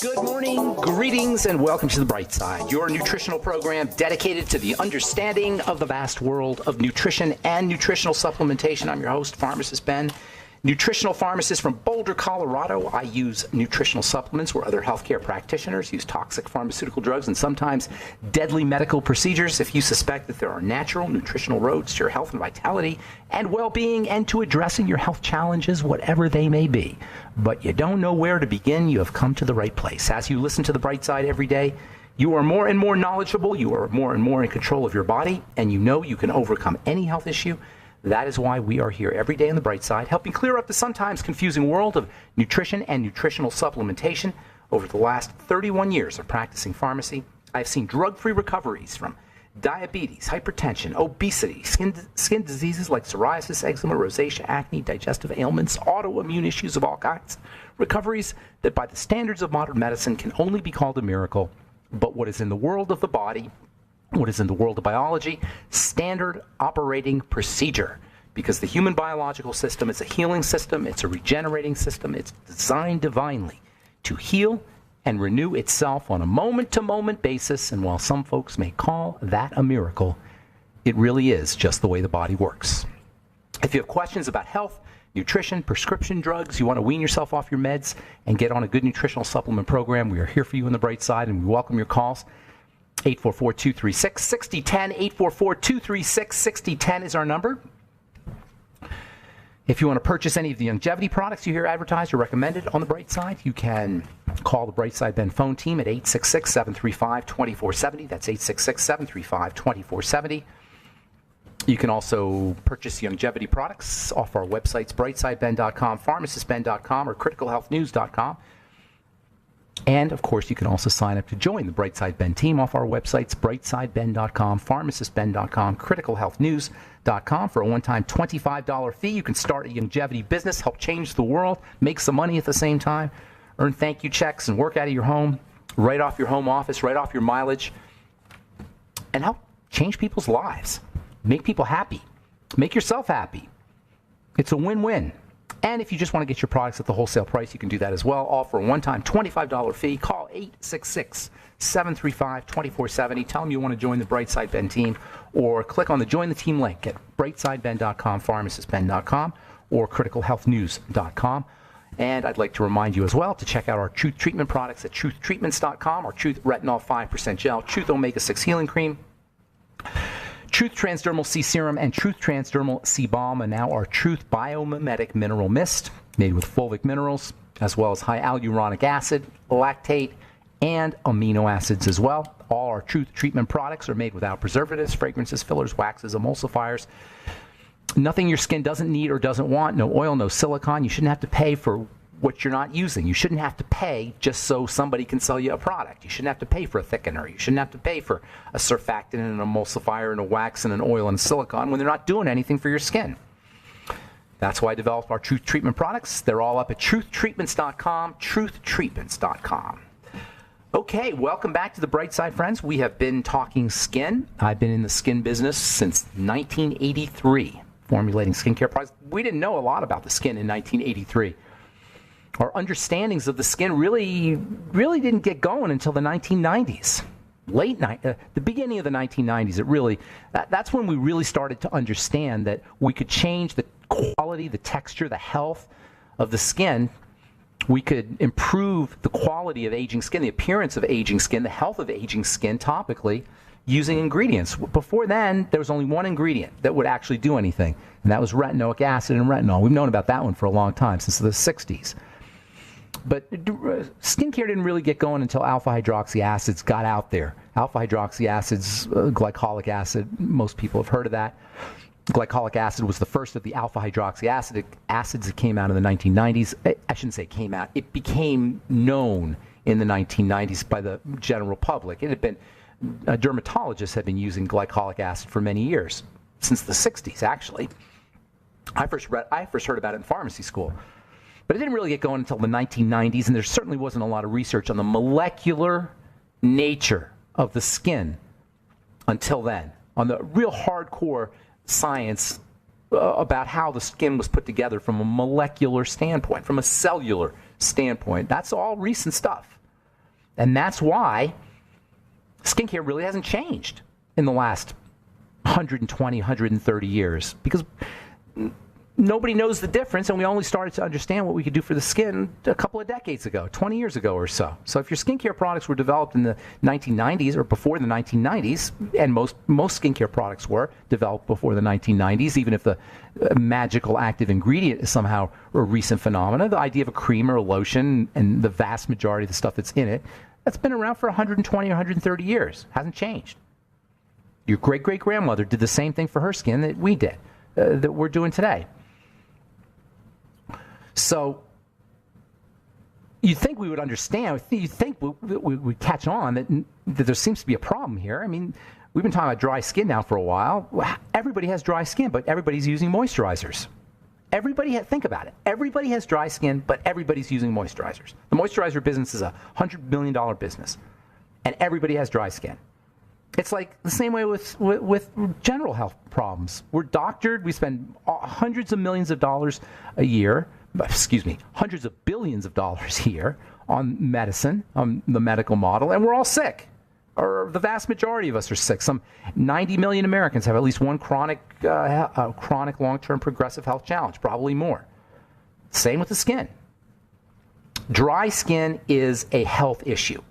Good morning, greetings, and welcome to The Bright Side, your nutritional program dedicated to the understanding of the vast world of nutrition and nutritional supplementation. I'm your host, Pharmacist Ben, nutritional pharmacist from Boulder, Colorado. I use nutritional supplements where other healthcare practitioners use toxic pharmaceutical drugs and sometimes deadly medical procedures. If you suspect that there are natural nutritional roads to your health and vitality and well-being and to addressing your health challenges, whatever they may be, but you don't know where to begin, you have come to the right place. As you listen to The Bright Side every day, you are more and more knowledgeable, you are more and more in control of your body, and you know you can overcome any health issue. That is why we are here every day on The Bright Side, helping clear up the sometimes confusing world of nutrition and nutritional supplementation. Over the last 31 years of practicing pharmacy, I've seen drug-free recoveries from diabetes, hypertension, obesity, skin diseases like psoriasis, eczema, rosacea, acne, digestive ailments, autoimmune issues of all kinds. Recoveries that by the standards of modern medicine can only be called a miracle, but what is in the world of the body, what is in the world of biology, standard operating procedure. Because the human biological system is a healing system, it's a regenerating system, it's designed divinely to heal and renew itself on a moment-to-moment basis. And while some folks may call that a miracle, it really is just the way the body works. If you have questions about health, nutrition, prescription drugs, you want to wean yourself off your meds and get on a good nutritional supplement program, we are here for you on The Bright Side, and we welcome your calls. 844-236-6010, 844-236-6010 is our number. If you want to purchase any of the longevity products you hear advertised or recommended on The Bright Side, you can call the Bright Side Ben phone team at 866-735-2470. That's 866-735-2470. You can also purchase the longevity products off our websites, brightsideben.com, pharmacistben.com, or criticalhealthnews.com. And, of course, you can also sign up to join the Bright Side Ben team off our websites, brightsideben.com, pharmacistben.com, criticalhealthnews.com. For a one-time $25 fee, you can start a longevity business, help change the world, make some money at the same time, earn thank you checks, and work out of your home, right off your home office, right off your mileage, and help change people's lives. Make people happy. Make yourself happy. It's a win-win. And if you just want to get your products at the wholesale price, you can do that as well. All for a one-time $25 fee. Call 866-735-2470. Tell them you want to join the Bright Side Ben team, or click on the Join the Team link at brightsideben.com, pharmacistben.com, or criticalhealthnews.com. And I'd like to remind you as well to check out our Truth Treatment products at truthtreatments.com, our Truth Retinol 5% Gel, Truth Omega-6 Healing Cream, Truth Transdermal C Serum, and Truth Transdermal C Balm, and now our Truth Biomimetic Mineral Mist, made with fulvic minerals, as well as high hyaluronic acid, lactate, and amino acids as well. All our Truth Treatment products are made without preservatives, fragrances, fillers, waxes, emulsifiers. Nothing your skin doesn't need or doesn't want. No oil, no silicone. You shouldn't have to pay for what you're not using. You shouldn't have to pay just so somebody can sell you a product. You shouldn't have to pay for a thickener. You shouldn't have to pay for a surfactant and an emulsifier and a wax and an oil and a silicone when they're not doing anything for your skin. That's why I developed our Truth Treatment products. They're all up at truthtreatments.com, truthtreatments.com. Okay, welcome back to The Bright Side, friends. We have been talking skin. I've been in the skin business since 1983, formulating skincare products. We didn't know a lot about the skin in 1983. Our understandings of the skin really didn't get going until the 1990s. The beginning of the 1990s, that's when we really started to understand that we could change the quality, the texture, the health of the skin. We could improve the quality of aging skin, the appearance of aging skin, the health of aging skin topically using ingredients. Before then, there was only one ingredient that would actually do anything, and that was retinoic acid and retinol. We've known about that one for a long time, since the 60s. But skincare didn't really get going until alpha-hydroxy acids got out there. Alpha-hydroxy acids, glycolic acid, most people have heard of that. Glycolic acid was the first of the alpha-hydroxy acids that came out in the 1990s. I shouldn't say came out. It became known in the 1990s by the general public. It had been, dermatologists had been using glycolic acid for many years, since the 60s, actually. I first heard about it in pharmacy school. But it didn't really get going until the 1990s, and there certainly wasn't a lot of research on the molecular nature of the skin until then, on the real hardcore science about how the skin was put together from a molecular standpoint, from a cellular standpoint. That's all recent stuff. And that's why skincare really hasn't changed in the last 120, 130 years, because nobody knows the difference, and we only started to understand what we could do for the skin a couple of decades ago, 20 years ago or so. So if your skincare products were developed in the 1990s or before the 1990s, and most skincare products were developed before the 1990s, even if the magical active ingredient is somehow a recent phenomenon, the idea of a cream or a lotion and the vast majority of the stuff that's in it, that's been around for 120 or 130 years. Hasn't changed. Your great-great-grandmother did the same thing for her skin that we did, that we're doing today. So you'd think we would understand, you'd think we would catch on that there seems to be a problem here. I mean, we've been talking about dry skin now for a while. Everybody has dry skin, but everybody's using moisturizers. Think about it. Everybody has dry skin, but everybody's using moisturizers. The moisturizer business is a $100 billion business, and everybody has dry skin. It's like the same way with general health problems. We're doctored. We spend hundreds of millions of dollars a year, hundreds of billions of dollars a year on medicine, on the medical model, and we're all sick. Or the vast majority of us are sick. Some 90 million Americans have at least one chronic long-term progressive health challenge, probably more. Same with the skin. Dry skin is a health issue.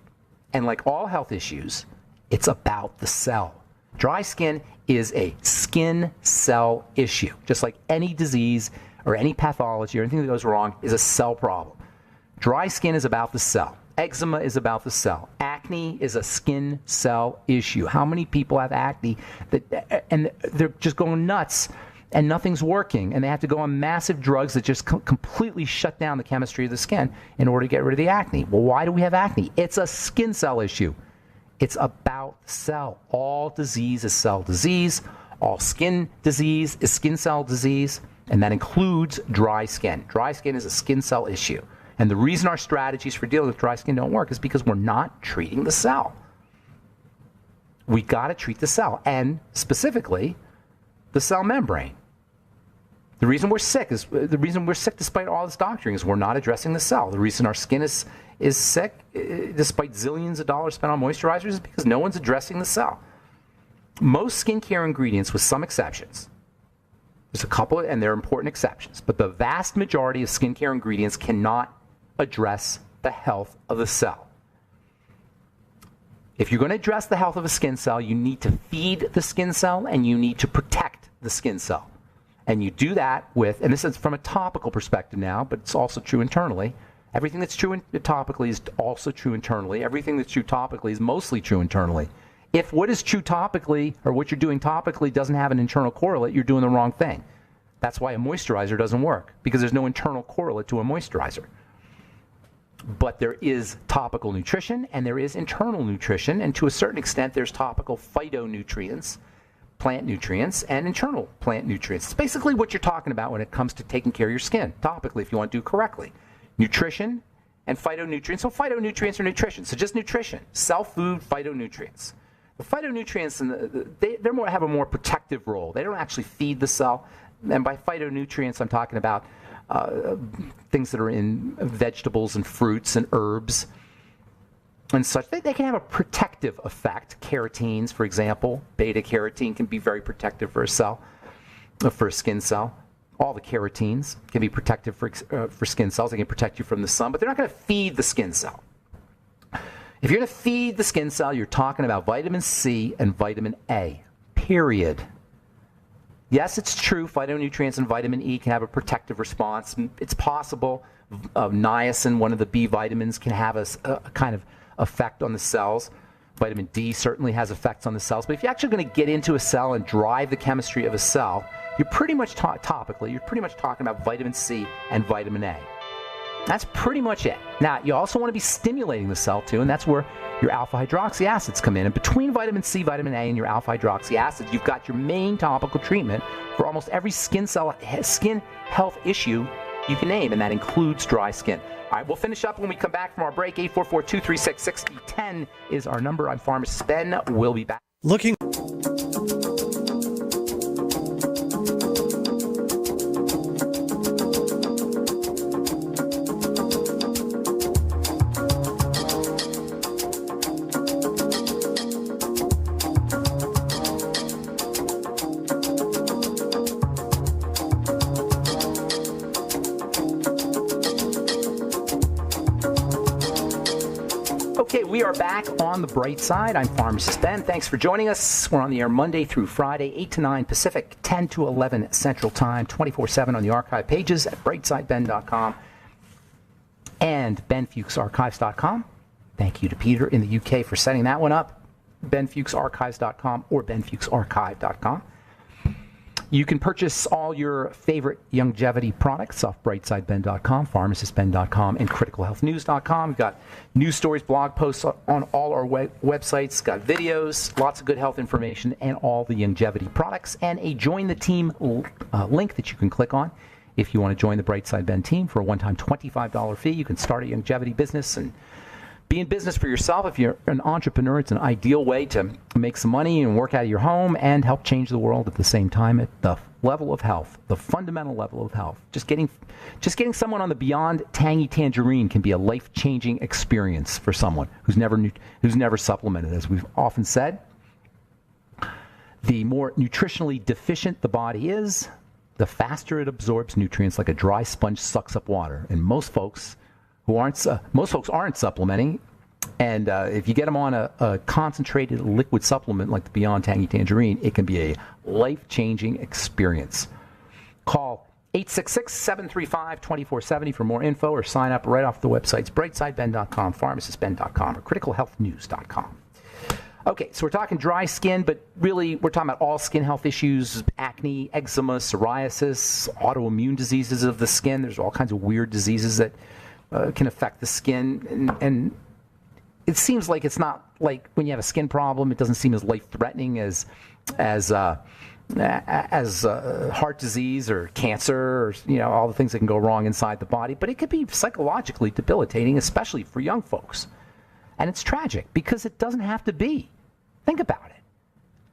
And like all health issues, it's about the cell. Dry skin is a skin cell issue. Just like any disease or any pathology or anything that goes wrong is a cell problem. Dry skin is about the cell. Eczema is about the cell. Acne is a skin cell issue. How many people have acne and they're just going nuts and nothing's working, and they have to go on massive drugs that just completely shut down the chemistry of the skin in order to get rid of the acne? Well, why do we have acne? It's a skin cell issue. It's about the cell. All disease is cell disease. All skin disease is skin cell disease, and that includes dry skin. Dry skin is a skin cell issue. And the reason our strategies for dealing with dry skin don't work is because we're not treating the cell. We got to treat the cell, and specifically the cell membrane. The reason we're sick despite all this doctoring is we're not addressing the cell. The reason our skin is sick despite zillions of dollars spent on moisturizers is because no one's addressing the cell. Most skincare ingredients, with some exceptions, there's a couple, and they're important exceptions, but the vast majority of skincare ingredients cannot address the health of the cell. If you're going to address the health of a skin cell, you need to feed the skin cell and you need to protect the skin cell. And you do that with, and this is from a topical perspective now, but it's also true internally. Everything that's true topically is also true internally. Everything that's true topically is mostly true internally. If what is true topically or what you're doing topically doesn't have an internal correlate, you're doing the wrong thing. That's why a moisturizer doesn't work, because there's no internal correlate to a moisturizer. But there is topical nutrition and there is internal nutrition, and to a certain extent there's topical phytonutrients, plant nutrients, and internal plant nutrients. It's basically what you're talking about when it comes to taking care of your skin, topically, if you want to do it correctly. Nutrition and phytonutrients. So phytonutrients are nutrition, so just nutrition. Cell food, phytonutrients. The phytonutrients, they have a more protective role. They don't actually feed the cell. And by phytonutrients, I'm talking about things that are in vegetables and fruits and herbs and such. They can have a protective effect. Carotenes, for example, beta-carotene can be very protective for a cell, for a skin cell. All the carotenes can be protective for skin cells. They can protect you from the sun, but they're not going to feed the skin cell. If you're going to feed the skin cell, you're talking about vitamin C and vitamin A, period. Yes, it's true, phytonutrients and vitamin E can have a protective response. It's possible niacin, one of the B vitamins, can have a kind of effect on the cells. Vitamin D certainly has effects on the cells. But if you're actually going to get into a cell and drive the chemistry of a cell, you're pretty much topically, you're pretty much talking about vitamin C and vitamin A. That's pretty much it. Now, you also want to be stimulating the cell too, and that's where your alpha hydroxy acids come in. And between vitamin C, vitamin A, and your alpha hydroxy acids, you've got your main topical treatment for almost every skin health issue you can name, and that includes dry skin. All right, we'll finish up when we come back from our break. 844-236-6010 is our number. I'm Pharmacist Ben. We'll be back. Looking. Okay, we are back on the bright side. I'm Pharmacist Ben. Thanks for joining us. We're on the air Monday through Friday, 8 to 9 Pacific, 10 to 11 Central Time, 24/7 on the archive pages at brightsideben.com and benfuchsarchives.com. Thank you to Peter in the UK for setting that one up. benfuchsarchives.com or benfuchsarchive.com. You can purchase all your favorite longevity products off brightsideben.com, pharmacistben.com, and criticalhealthnews.com. We've got news stories, blog posts on all our websites, got videos, lots of good health information, and all the longevity products, and a Join the Team link that you can click on. If you want to join the Brightside Ben team for a one-time $25 fee, you can start a longevity business and be in business for yourself. If you're an entrepreneur, it's an ideal way to make some money and work out of your home and help change the world at the same time at the level of health, the fundamental level of health. Just getting someone on the beyond tangy tangerine can be a life-changing experience for someone who's never supplemented. As we've often said, the more nutritionally deficient the body is, the faster it absorbs nutrients like a dry sponge sucks up water. And most folks aren't supplementing, and if you get them on a concentrated liquid supplement like the Beyond Tangy Tangerine, it can be a life-changing experience. Call 866-735-2470 for more info, or sign up right off the websites brightsideben.com, pharmacistben.com, or criticalhealthnews.com. Okay, so we're talking dry skin, but really we're talking about all skin health issues: acne, eczema, psoriasis, autoimmune diseases of the skin. There's all kinds of weird diseases that can affect the skin, and it seems like it's not like when you have a skin problem, it doesn't seem as life-threatening as heart disease or cancer, or all the things that can go wrong inside the body. But it could be psychologically debilitating, especially for young folks, and it's tragic because it doesn't have to be. Think about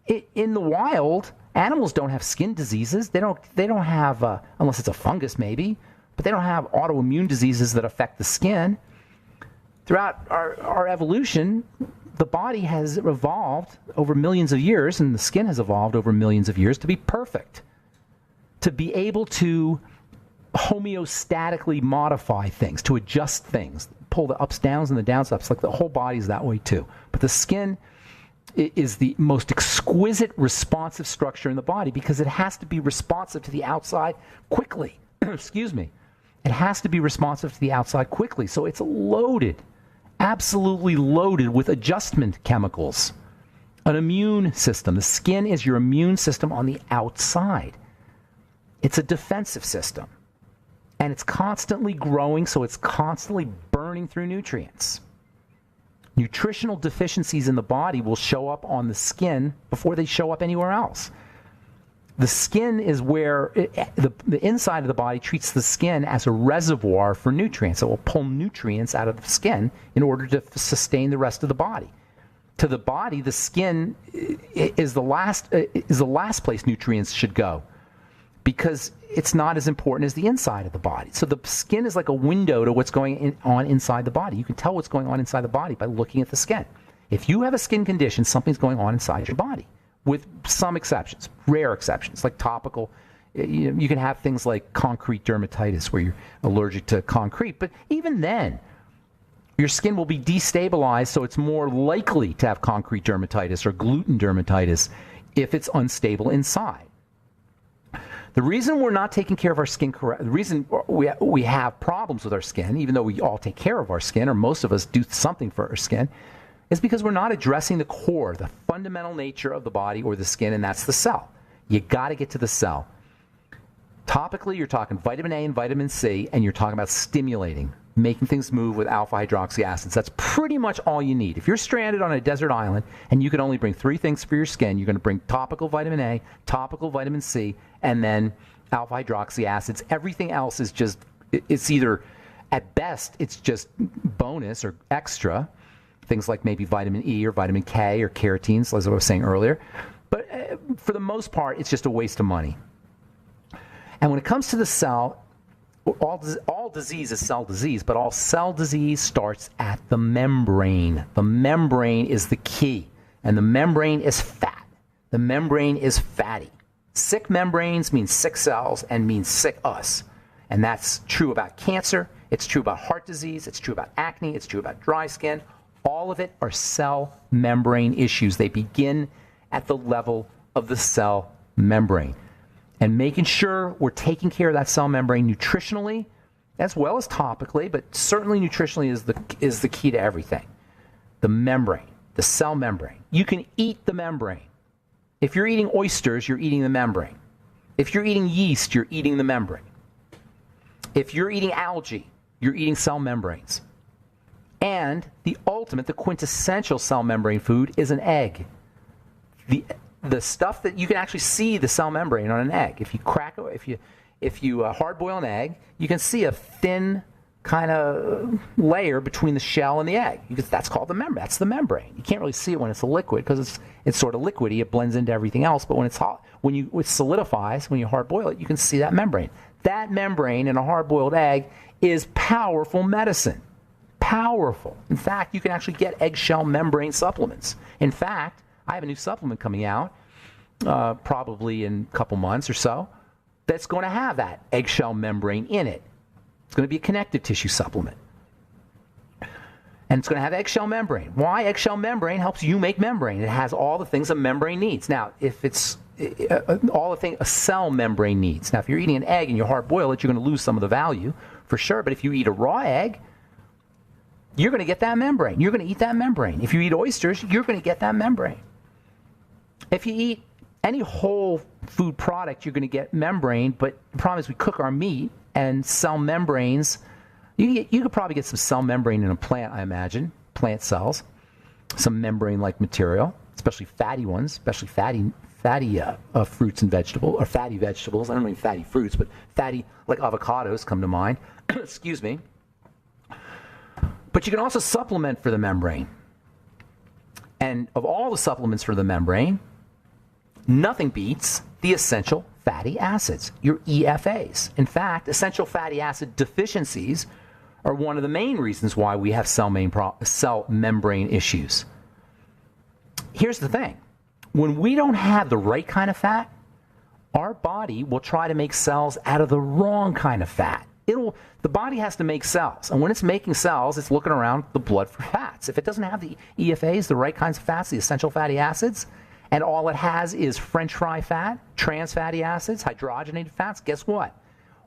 it. In the wild, animals don't have skin diseases. They don't have unless it's a fungus maybe. But they don't have autoimmune diseases that affect the skin. Throughout our evolution, the body has evolved over millions of years, and the skin has evolved over millions of years to be perfect, to be able to homeostatically modify things, to adjust things, pull the ups, downs, and the downs, ups. Like the whole body's that way too. But the skin is the most exquisite responsive structure in the body because it has to be responsive to the outside quickly. Excuse me. It has to be responsive to the outside quickly. So it's loaded, absolutely loaded with adjustment chemicals, an immune system. The skin is your immune system on the outside. It's a defensive system. And it's constantly growing, so it's constantly burning through nutrients. Nutritional deficiencies in the body will show up on the skin before they show up anywhere else. The skin is where the inside of the body treats the skin as a reservoir for nutrients. It will pull nutrients out of the skin in order to sustain the rest of the body. To the body, the skin is the last place nutrients should go because it's not as important as the inside of the body. So the skin is like a window to what's going on inside the body. You can tell what's going on inside the body by looking at the skin. If you have a skin condition, something's going on inside your body. With some exceptions, rare exceptions, like topical. You can have things like concrete dermatitis where you're allergic to concrete. But even then, your skin will be destabilized, so it's more likely to have concrete dermatitis or gluten dermatitis if it's unstable inside. The reason we're not taking care of our skin correctly, the reason we have problems with our skin, even though we all take care of our skin, or most of us do something for our skin, is because we're not addressing the core, the fundamental nature of the body or the skin, and that's the cell. You got to get to the cell. Topically, you're talking vitamin A and vitamin C, and you're talking about stimulating, making things move with alpha hydroxy acids. That's pretty much all you need. If you're stranded on a desert island and you can only bring 3 things for your skin, you're going to bring topical vitamin A, topical vitamin C, and then alpha hydroxy acids. Everything else is just, it's either, at best, it's just bonus or extra. Things like maybe vitamin E or vitamin K or carotenes, as I was saying earlier. But for the most part, it's just a waste of money. And when it comes to the cell, all disease is cell disease, but all cell disease starts at the membrane. The membrane is the key, and the membrane is fat. The membrane is fatty. Sick membranes mean sick cells and means sick us. And that's true about cancer. It's true about heart disease. It's true about acne. It's true about dry skin. All of it are cell membrane issues. They begin at the level of the cell membrane. And making sure we're taking care of that cell membrane nutritionally as well as topically, but certainly nutritionally is the key to everything. The membrane, the cell membrane. You can eat the membrane. If you're eating oysters, you're eating the membrane. If you're eating yeast, you're eating the membrane. If you're eating algae, you're eating cell membranes. And the ultimate, the quintessential cell membrane food is an egg. The stuff that you can actually see the cell membrane on an egg. If you crack it, if you hard boil an egg, you can see a thin kind of layer between the shell and the egg. That's called the membrane. That's the membrane. You can't really see it when it's a liquid because it's sort of liquidy. It blends into everything else. But when it's hot, it solidifies, when you hard boil it, you can see that membrane. That membrane in a hard boiled egg is powerful medicine. Powerful. In fact, you can actually get eggshell membrane supplements. In fact, I have a new supplement coming out probably in a couple months or so that's going to have that eggshell membrane in it. It's going to be a connective tissue supplement. And it's going to have eggshell membrane. Why? Eggshell membrane helps you make membrane. It has all the things a membrane needs. Now, if it's all the things a cell membrane needs. Now, if you're eating an egg and you hard boil it, you're going to lose some of the value for sure. But if you eat a raw egg, you're going to get that membrane. You're going to eat that membrane. If you eat oysters, you're going to get that membrane. If you eat any whole food product, you're going to get membrane, but the problem is we cook our meat and cell membranes. You could probably get some cell membrane in a plant, I imagine, plant cells, some membrane-like material, especially fatty ones, especially fatty fruits and vegetables, or fatty vegetables. I don't mean fatty fruits, but fatty, like avocados come to mind. Excuse me. But you can also supplement for the membrane. And of all the supplements for the membrane, nothing beats the essential fatty acids, your EFAs. In fact, essential fatty acid deficiencies are one of the main reasons why we have cell membrane issues. Here's the thing. When we don't have the right kind of fat, our body will try to make cells out of the wrong kind of fat. The body has to make cells. And when it's making cells, it's looking around the blood for fats. If it doesn't have the EFAs, the right kinds of fats, the essential fatty acids, and all it has is French fry fat, trans fatty acids, hydrogenated fats, guess what?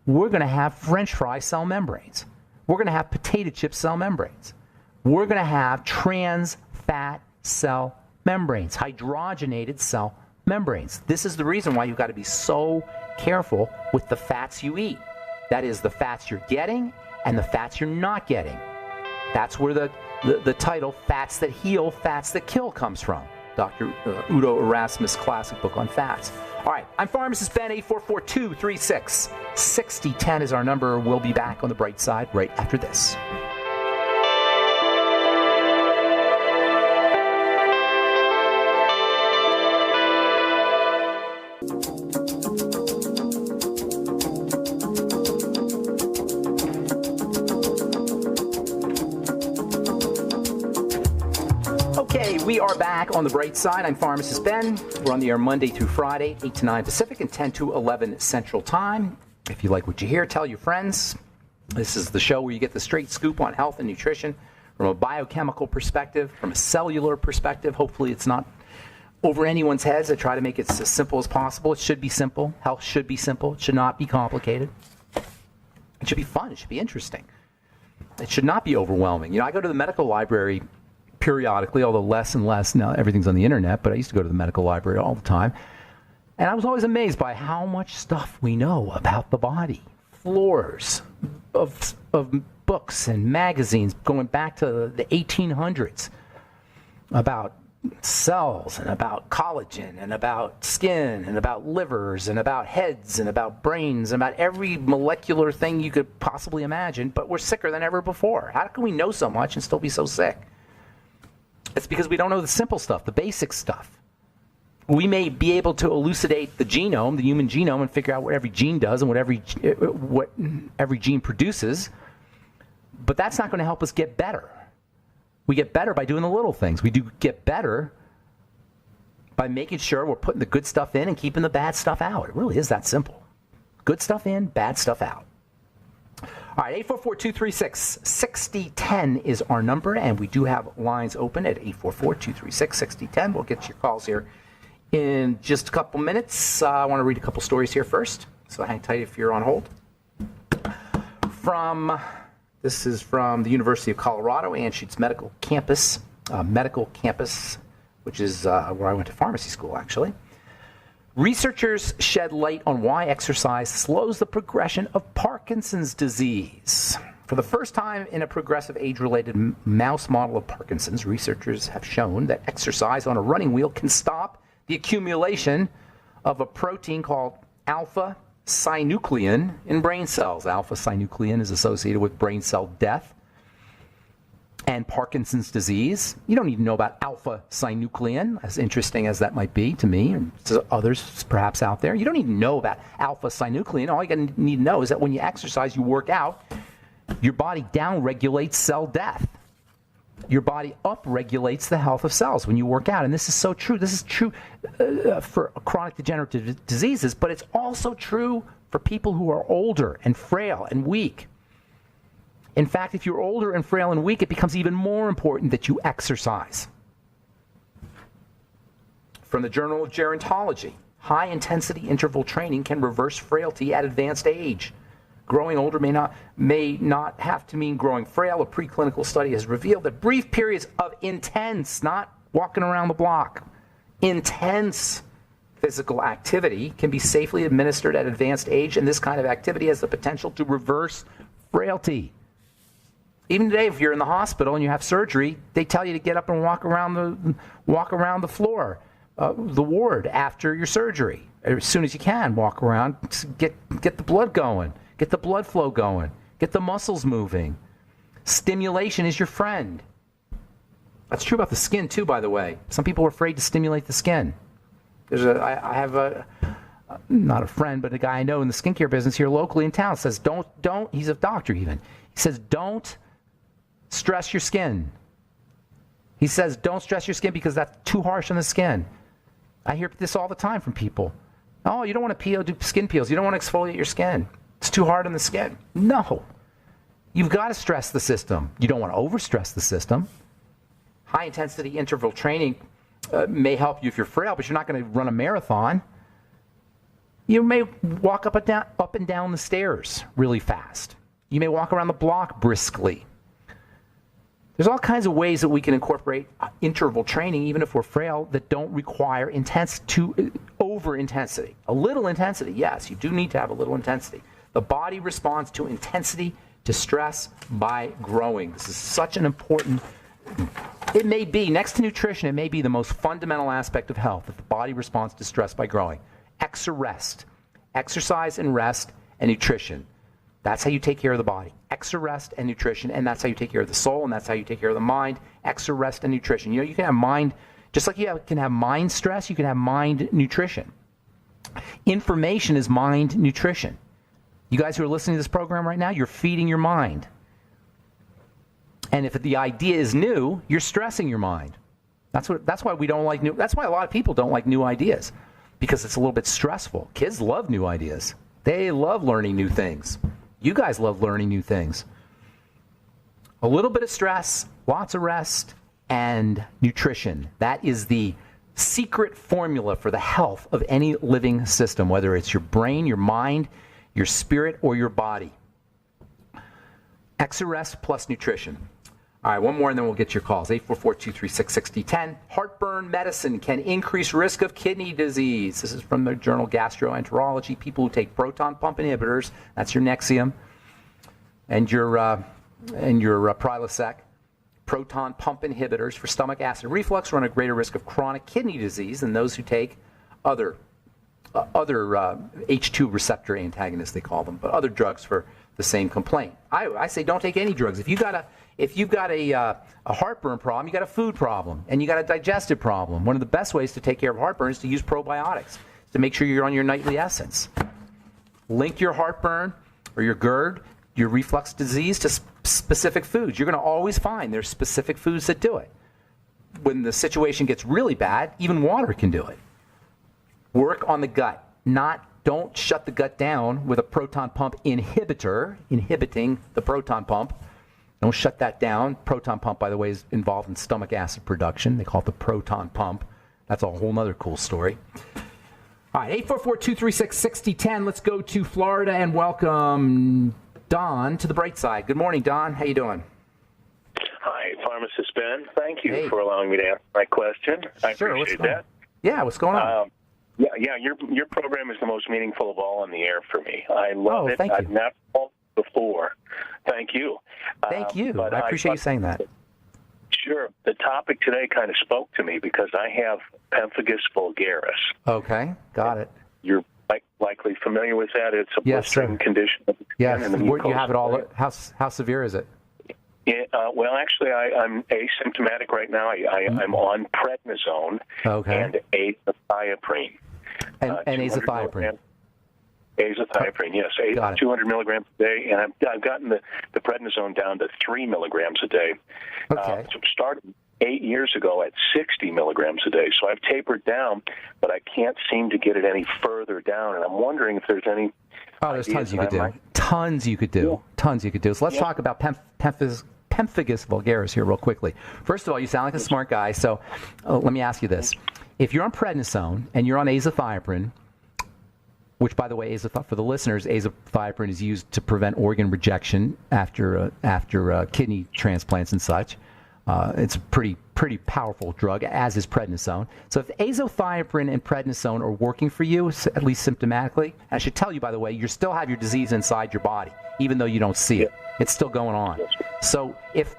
We're going to have French fry cell membranes. We're going to have potato chip cell membranes. We're going to have trans fat cell membranes, hydrogenated cell membranes. This is the reason why you've got to be so careful with the fats you eat. That is, the fats you're getting and the fats you're not getting. That's where the title, Fats That Heal, Fats That Kill, comes from. Dr. Udo Erasmus' classic book on fats. All right, I'm Pharmacist Ben. 844-236-6010 is our number. We'll be back on the bright side right after this. We are back on the bright side. I'm Pharmacist Ben. We're on the air Monday through Friday, 8 to 9 Pacific and 10 to 11 Central Time. If you like what you hear, tell your friends. This is the show where you get the straight scoop on health and nutrition from a biochemical perspective, from a cellular perspective. Hopefully it's not over anyone's heads. I try to make it as simple as possible. It should be simple. Health should be simple. It should not be complicated. It should be fun. It should be interesting. It should not be overwhelming. I go to the medical library periodically, although less and less now. Everything's on the internet, but I used to go to the medical library all the time, and I was always amazed by how much stuff we know about the body. Floors of books and magazines going back to the 1800s about cells and about collagen and about skin and about livers and about heads and about brains and about every molecular thing you could possibly imagine, but we're sicker than ever before. How can we know so much and still be so sick? It's because we don't know the simple stuff, the basic stuff. We may be able to elucidate the genome, the human genome, and figure out what every gene does and what every gene produces, but that's not going to help us get better. We get better by doing the little things. We do get better by making sure we're putting the good stuff in and keeping the bad stuff out. It really is that simple. Good stuff in, bad stuff out. All right, 844-236-6010 is our number, and we do have lines open at 844-236-6010. We'll get to your calls here in just a couple minutes. I want to read a couple stories here first, so hang tight if you're on hold. This is from the University of Colorado, Anschutz Medical Campus, which is where I went to pharmacy school, actually. Researchers shed light on why exercise slows the progression of Parkinson's disease. For the first time in a progressive age-related mouse model of Parkinson's, researchers have shown that exercise on a running wheel can stop the accumulation of a protein called alpha-synuclein in brain cells. Alpha-synuclein is associated with brain cell death and Parkinson's disease. You don't need to know about alpha-synuclein, as interesting as that might be to me and to others perhaps out there. You don't need to know about alpha-synuclein. All you need to know is that when you exercise, you work out, your body down-regulates cell death. Your body up-regulates the health of cells when you work out. And this is so true. This is true for chronic degenerative diseases, but it's also true for people who are older and frail and weak. In fact, if you're older and frail and weak, it becomes even more important that you exercise. From the Journal of Gerontology, high-intensity interval training can reverse frailty at advanced age. Growing older may not have to mean growing frail. A preclinical study has revealed that brief periods of intense, not walking around the block, intense physical activity can be safely administered at advanced age, and this kind of activity has the potential to reverse frailty. Even today, if you're in the hospital and you have surgery, they tell you to get up and walk around the floor, the ward after your surgery. As soon as you can, walk around, get the blood going, get the blood flow going, get the muscles moving. Stimulation is your friend. That's true about the skin too, by the way. Some people are afraid to stimulate the skin. I have not a friend, but a guy I know in the skincare business here locally in town says, don't, he's a doctor even. He says, don't stress your skin. He says, don't stress your skin because that's too harsh on the skin. I hear this all the time from people. Oh, you don't want to do skin peels. You don't want to exfoliate your skin. It's too hard on the skin. No. You've got to stress the system. You don't want to overstress the system. High-intensity interval training may help you if you're frail, but you're not going to run a marathon. You may walk up and down the stairs really fast. You may walk around the block briskly. There's all kinds of ways that we can incorporate interval training, even if we're frail, that don't require over-intensity. A little intensity, yes, you do need to have a little intensity. The body responds to intensity, to stress, by growing. This is such an important, it may be, next to nutrition, it may be the most fundamental aspect of health, that the body responds to stress by growing. Exercise and rest and nutrition. That's how you take care of the body. Rest and nutrition, and that's how you take care of the soul, and that's how you take care of the mind. Rest and nutrition. You know, you can have mind, just like you can have mind stress, you can have mind nutrition. Information is mind nutrition. You guys who are listening to this program right now, you're feeding your mind. And if the idea is new, you're stressing your mind. That's why we don't like new. That's why a lot of people don't like new ideas, because it's a little bit stressful. Kids love new ideas. They love learning new things. You guys love learning new things. A little bit of stress, lots of rest, and nutrition. That is the secret formula for the health of any living system, whether it's your brain, your mind, your spirit, or your body. Rest plus nutrition. All right, one more and then we'll get your calls. 844-236-6010. Heartburn medicine can increase risk of kidney disease. This is from the journal Gastroenterology. People who take proton pump inhibitors, that's your Nexium, and your Prilosec. Proton pump inhibitors for stomach acid reflux run a greater risk of chronic kidney disease than those who take other H2 receptor antagonists, they call them, but other drugs for the same complaint. I say don't take any drugs. If you've got a heartburn problem, you got a food problem, and you got a digestive problem. One of the best ways to take care of heartburn is to use probiotics, to make sure you're on your nightly essence. Link your heartburn or your GERD, your reflux disease, to specific foods. You're going to always find there's specific foods that do it. When the situation gets really bad, even water can do it. Work on the gut, not don't shut the gut down with a proton pump inhibitor, inhibiting the proton pump. Don't shut that down. Proton pump, by the way, is involved in stomach acid production. They call it the proton pump. That's a whole other cool story. All right, 844-236-6010. Let's go to Florida and welcome Don to the bright side. Good morning, Don. How you doing? Hi, Pharmacist Ben. Thank you for allowing me to answer my question. I appreciate that. Yeah, what's going on? Your program is the most meaningful of all on the air for me. I love it. Thank you. I've never called before. Thank you. Thank you. I appreciate you saying that. Sure. The topic today kind of spoke to me because I have pemphigus vulgaris. Okay, got it. You're likely familiar with that. It's a blistering condition. Yes, you have it all. How severe is it? Well, actually, I'm asymptomatic right now. I'm on prednisone and azathioprine. And azathioprine. Azathioprine, yes, 200 milligrams a day, and I've gotten the prednisone down to 3 milligrams a day. Okay. So started 8 years ago at 60 milligrams a day. So I've tapered down, but I can't seem to get it any further down, and I'm wondering if there's any. Oh, there's tons you could do. Tons you could do. Tons you could do. So let's talk about pemphigus vulgaris here real quickly. First of all, you sound like a smart guy, so let me ask you this. If you're on prednisone and you're on azathioprine, which, by the way, for the listeners, azathioprine is used to prevent organ rejection after kidney transplants and such. It's a pretty powerful drug, as is prednisone. So if azathioprine and prednisone are working for you, at least symptomatically, I should tell you, by the way, you still have your disease inside your body, even though you don't see it. It's still going on. So if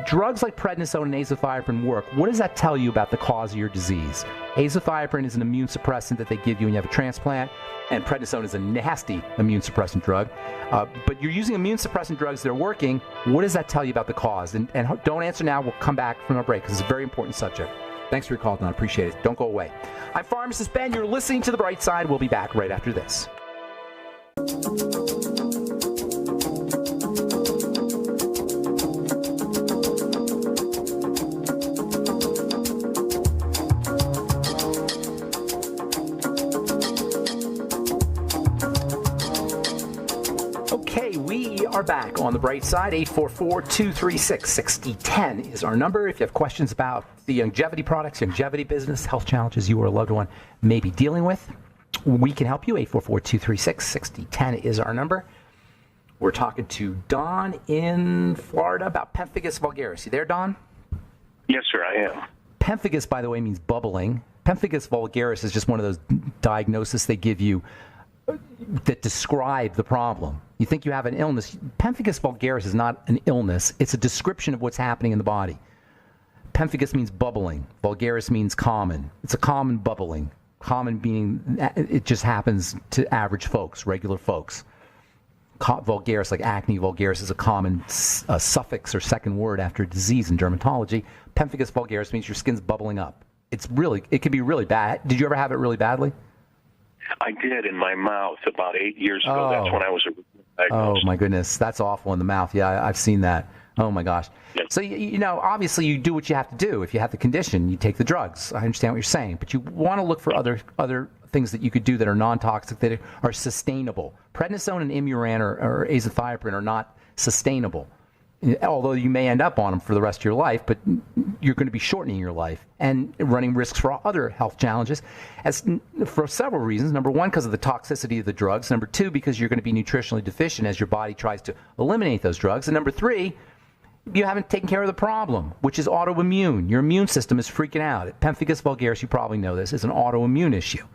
drugs like prednisone and azathioprine work, what does that tell you about the cause of your disease? Azathioprine is an immune suppressant that they give you when you have a transplant, and prednisone is a nasty immune suppressant drug. But you're using immune suppressant drugs that are working. What does that tell you about the cause? And don't answer now. We'll come back from our break because it's a very important subject. Thanks for your call, Don. Appreciate it. Don't go away. I'm Pharmacist Ben. You're listening to The Bright Side. We'll be back right after this. Are back on The Bright Side. 844-236-6010 is our number. If you have questions about the longevity products, longevity business, health challenges you or a loved one may be dealing with, we can help you. 844-236-6010 is our number. We're talking to Don in Florida about pemphigus vulgaris. You there, Don? Yes, sir, I am. Pemphigus, by the way, means bubbling. Pemphigus vulgaris is just one of those diagnoses they give you that describe the problem. You think you have an illness. Pemphigus vulgaris is not an illness. It's a description of what's happening in the body. Pemphigus means bubbling. Vulgaris means common. It's a common bubbling. Common meaning it just happens to average folks, regular folks. Vulgaris, like acne vulgaris, is a common suffix or second word after disease in dermatology. Pemphigus vulgaris means your skin's bubbling up. It can be really bad. Did you ever have it really badly? I did in my mouth about 8 years ago. That's when I was diagnosed. Oh, my goodness. That's awful in the mouth. Yeah, I've seen that. Oh, my gosh. Yeah. So, obviously you do what you have to do. If you have the condition, you take the drugs. I understand what you're saying. But you want to look for other things that you could do that are non-toxic, that are sustainable. Prednisone and Imuran or azathioprine are not sustainable. Although you may end up on them for the rest of your life, but you're going to be shortening your life and running risks for other health challenges for several reasons. Number one, because of the toxicity of the drugs. Number two, because you're going to be nutritionally deficient as your body tries to eliminate those drugs. And number three, you haven't taken care of the problem, which is autoimmune. Your immune system is freaking out. Pemphigus vulgaris, you probably know this, is an autoimmune issue.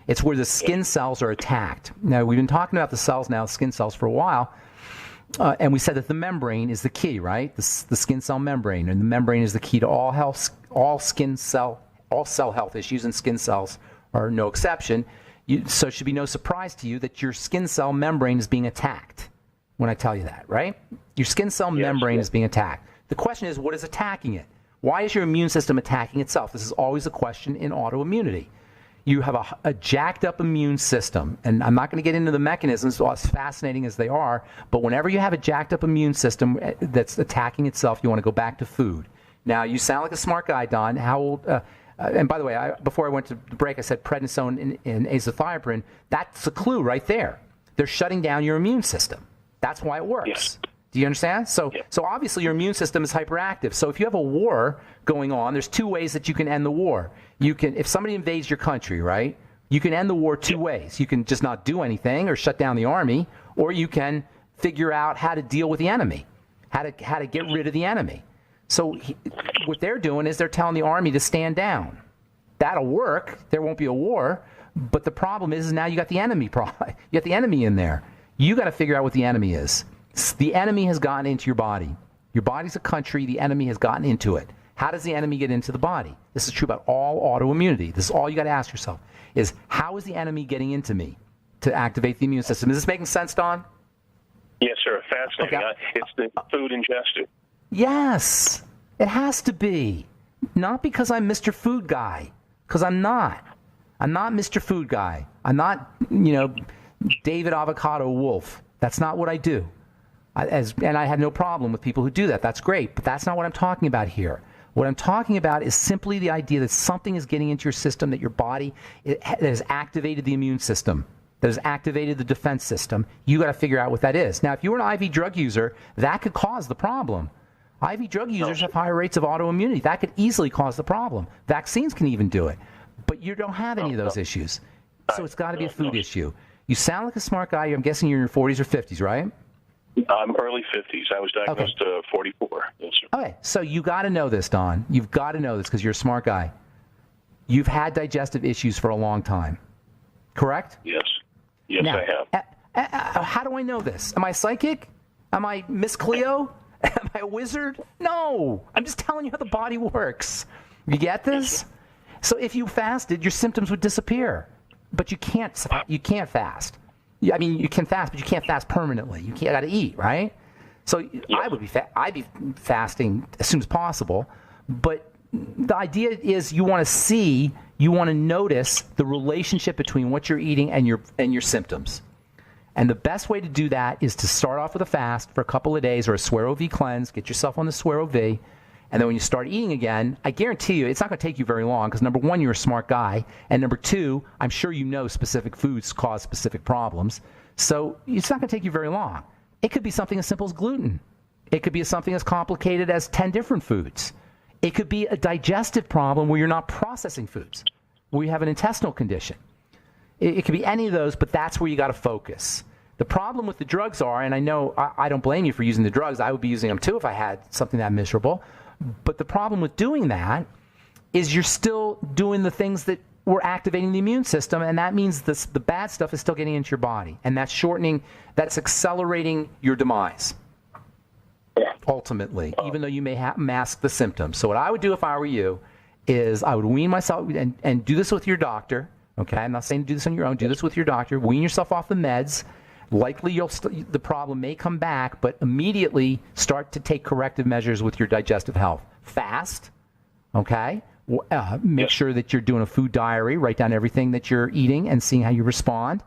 It's where the skin cells are attacked. Now, we've been talking about the skin cells for a while. And we said that the membrane is the key, right? The skin cell membrane, and the membrane is the key to all cell health issues, and skin cells are no exception. So it should be no surprise to you that your skin cell membrane is being attacked when I tell you that, right? Your skin cell membrane is being attacked. The question is, what is attacking it? Why is your immune system attacking itself? This is always a question in autoimmunity. You have a jacked up immune system, and I'm not going to get into the mechanisms, as fascinating as they are, but whenever you have a jacked up immune system that's attacking itself, you want to go back to food. Now, you sound like a smart guy, Don. How old? and by the way, before I went to the break, I said prednisone and azathioprine. That's a clue right there. They're shutting down your immune system. That's why it works. Yes. Do you understand? So obviously your immune system is hyperactive. So if you have a war going on, there's two ways that you can end the war. You can, if somebody invades your country, right? You can end the war two ways. You can just not do anything or shut down the army, or you can figure out how to deal with the enemy, how to get rid of the enemy. So what they're doing is they're telling the army to stand down. That'll work. There won't be a war. But the problem is now you got the enemy. You got the enemy in there. You got to figure out what the enemy is. The enemy has gotten into your body. Your body's a country. The enemy has gotten into it. How does the enemy get into the body? This is true about all autoimmunity. This is all you got to ask yourself is, how is the enemy getting into me to activate the immune system? Is this making sense, Don? Yes, sir. Fascinating. Okay. It's the food ingested. Yes, it has to be. Not because I'm Mr. Food Guy, because I'm not. I'm not Mr. Food Guy. I'm not, David Avocado Wolf. That's not what I do. And I have no problem with people who do that. That's great. But that's not what I'm talking about here. What I'm talking about is simply the idea that something is getting into your system, that your body that has activated the immune system, that has activated the defense system. You got to figure out what that is. Now, if you were an IV drug user, that could cause the problem. IV drug users have higher rates of autoimmunity. That could easily cause the problem. Vaccines can even do it. But you don't have any of those issues. So it's got to be a food issue. You sound like a smart guy. I'm guessing you're in your 40s or 50s, right? I'm early 50s. I was diagnosed 44. Yes, sir. Okay, so you got to know this, Don. You've got to know this because you're a smart guy. You've had digestive issues for a long time, correct? Yes. Yes, now, I have. How do I know this? Am I psychic? Am I Miss Cleo? Am I a wizard? No. I'm just telling you how the body works. You get this? So if you fasted, your symptoms would disappear. But you can't fast. I mean, you can fast, but you can't fast permanently. You got to eat, right? So yes. I'd be fasting as soon as possible. But the idea is you want to notice the relationship between what you're eating and your symptoms. And the best way to do that is to start off with a fast for a couple of days or a Swear OV cleanse. Get yourself on the Swear OV. And then when you start eating again, I guarantee you it's not going to take you very long because, number one, you're a smart guy. And number two, I'm sure you know specific foods cause specific problems. So it's not going to take you very long. It could be something as simple as gluten. It could be something as complicated as 10 different foods. It could be a digestive problem where you're not processing foods, where you have an intestinal condition. It could be any of those, but that's where you got to focus. The problem with the drugs are, and I know I don't blame you for using the drugs. I would be using them too if I had something that miserable. But the problem with doing that is you're still doing the things that were activating the immune system, and that means the bad stuff is still getting into your body, and that's accelerating your demise, ultimately, even though you may mask the symptoms. So what I would do if I were you is I would wean myself, and do this with your doctor, okay? I'm not saying to do this on your own. Do this with your doctor. Wean yourself off the meds. Likely the problem may come back, but immediately start to take corrective measures with your digestive health. Fast, okay? Make sure that you're doing a food diary. Write down everything that you're eating and seeing how you respond.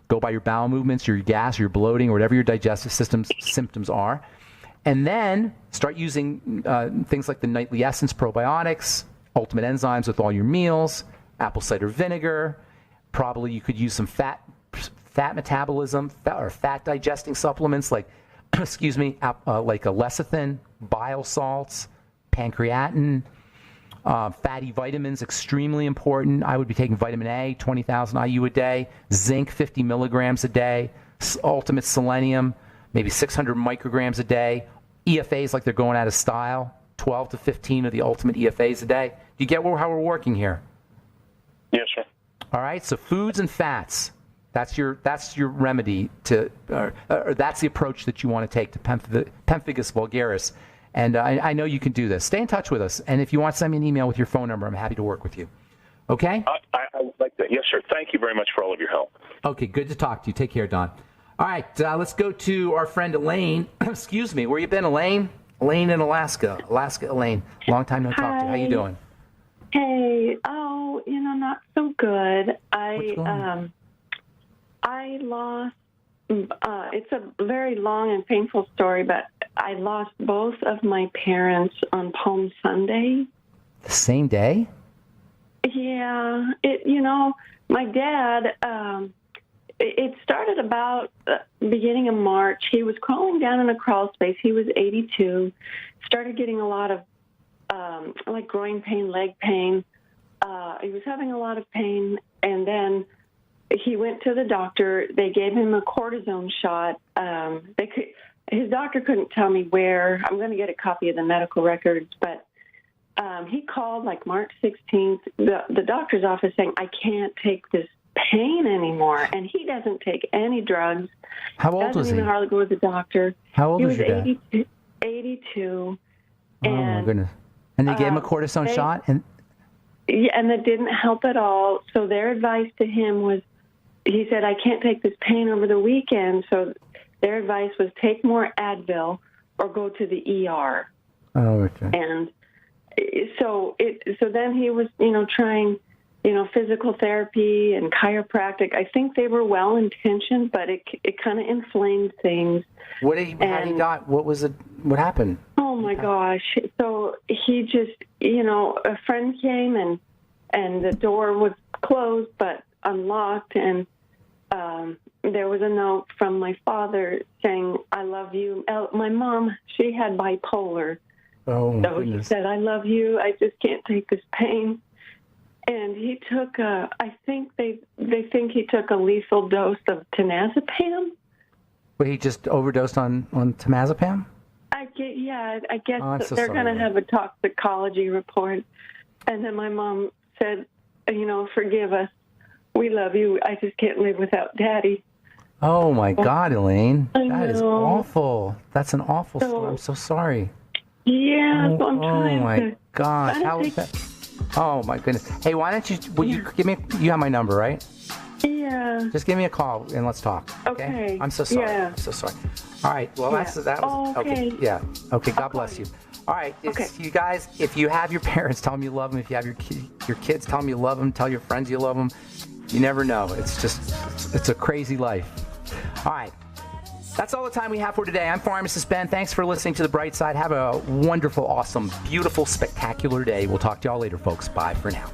Go by your bowel movements, your gas, your bloating, or whatever your digestive system symptoms are. And then start using things like the Nightly Essence probiotics, Ultimate Enzymes with all your meals, apple cider vinegar. Probably you could use some fat metabolism or fat digesting supplements like, like a lecithin, bile salts, pancreatin, fatty vitamins, extremely important. I would be taking vitamin A, 20,000 IU a day, zinc, 50 milligrams a day, ultimate selenium, maybe 600 micrograms a day, EFAs like they're going out of style, 12 to 15 of the ultimate EFAs a day. Do you get how we're working here? Yes, sir. All right, so foods and fats. That's your remedy to, or that's the approach that you want to take to pemphigus vulgaris. And I know you can do this. Stay in touch with us. And if you want to send me an email with your phone number, I'm happy to work with you. Okay? I would like that. Yes, sir. Thank you very much for all of your help. Okay, good to talk to you. Take care, Don. All right, let's go to our friend Elaine. Excuse me. Where you been, Elaine? Elaine in Alaska. Elaine. Long time no talk to you. How you doing? Hey. Oh, not so good. What's going on? I lost, it's a very long and painful story, but I lost both of my parents on Palm Sunday. The same day? Yeah, my dad, it started about beginning of March. He was crawling down in a crawl space. He was 82, started getting a lot of like groin pain, leg pain. He was having a lot of pain, and then he went to the doctor. They gave him a cortisone shot. His doctor couldn't tell me where. I'm going to get a copy of the medical records, but he called like March 16th, the doctor's office saying, I can't take this pain anymore. And he doesn't take any drugs. How old was he? Doesn't even hardly go to the doctor. How old was your dad? 82. Oh, my goodness. And they gave him a cortisone shot? Yeah, and that didn't help at all. So their advice to him was, he said, I can't take this pain over the weekend. So their advice was take more Advil or go to the ER. Oh, okay. And so then he was, trying, physical therapy and chiropractic. I think they were well intentioned, but it kind of inflamed things. What happened? Oh my gosh. So he just, a friend came and the door was closed but unlocked, and there was a note from my father saying, I love you. My mom, she had bipolar. Oh, so he said, I love you. I just can't take this pain. And he took I think they think he took a lethal dose of Tenazepam. Well, he just overdosed on Temazepam? I guess so they're sorry. going to have a toxicology report. And then my mom said, forgive us. We love you. I just can't live without Daddy. Oh, my God, Elaine. That is know. awful. That's an awful story. I'm so sorry. Yeah, so I'm trying Oh, my to... gosh. How is that? Oh, my goodness. Hey, why don't you give me, you have my number, right? Yeah. Just give me a call and let's talk. Okay. I'm so sorry. Yeah. I'm so sorry. All right. Well, that was okay. Yeah. Okay. God bless you. All right. You guys, if you have your parents, tell them you love them. If you have your kids, tell them you love them. Tell your friends you love them. You never know. It's a crazy life. All right. That's all the time we have for today. I'm Pharmacist Ben. Thanks for listening to The Bright Side. Have a wonderful, awesome, beautiful, spectacular day. We'll talk to y'all later, folks. Bye for now.